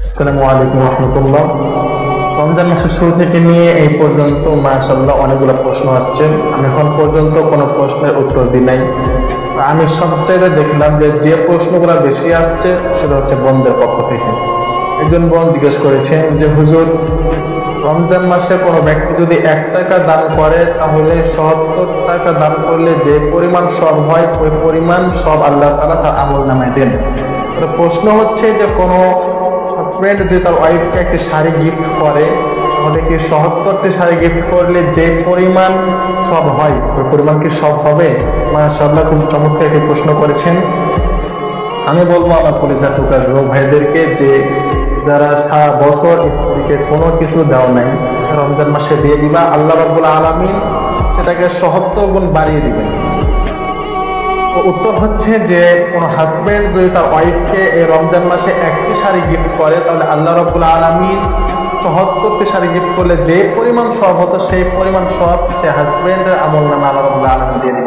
আসসালামু আলাইকুম রহমতুল্লাহ। রমজান মাসের শুরু থেকে নিয়ে এই পর্যন্ত মাশাআল্লাহ অনেকগুলো প্রশ্ন আসছে। আমি এখন পর্যন্ত কোনো প্রশ্নের উত্তর দিই নাই। আমি সবচাইতে দেখলাম যে প্রশ্নগুলো বেশি আসছে সেটা হচ্ছে বোনদের পক্ষ থেকে। একজন বোন জিজ্ঞেস করেছেন যে হুজুর, রমজান মাসে কোনো ব্যক্তি যদি 1 টাকা দান করে তাহলে ৭০ টাকা দান করলে যে পরিমাণ সব হয় ওই পরিমাণ সব আল্লাহ তাআলা তার আমল নামায় দেন। প্রশ্ন হচ্ছে যে কোনো হাজবেন্ড যদি তার ওয়াইফকে একটি শাড়ি গিফট করে তাহলে কি ৭০টি শাড়ি গিফট করলে যে পরিমাণ সব হয় ওই পরিমাণ কি সব হবে? মাশাআল্লাহ, খুব চমৎকার একটি প্রশ্ন করেছেন। আমি বলবো আমার কলিজার টুকরা যুবক ভাইদেরকে যে যারা সারা বছর স্ত্রীকে কোনো কিছু দেওয়া নাই, রমজান মাসে দিয়ে দিবা, আল্লাহ রাব্বুল আলামিন সেটাকে ৭০ গুণ বাড়িয়ে দিবেন। তো উত্তর হচ্ছে যে কোন হাজবেন্ড যদি তার ওয়াইফকে এই রমজান মাসে একটি শাড়ি গিফট করে তাহলে আল্লাহ রাব্বুল আলামিন ৭০টি শাড়ি গিফট করলে যে পরিমাণ সব হতো সেই পরিমাণ সব সে হাজবেন্ডের আমল নামে আল্লাহ রাব্বুল আলামিন দিয়ে দিবেন।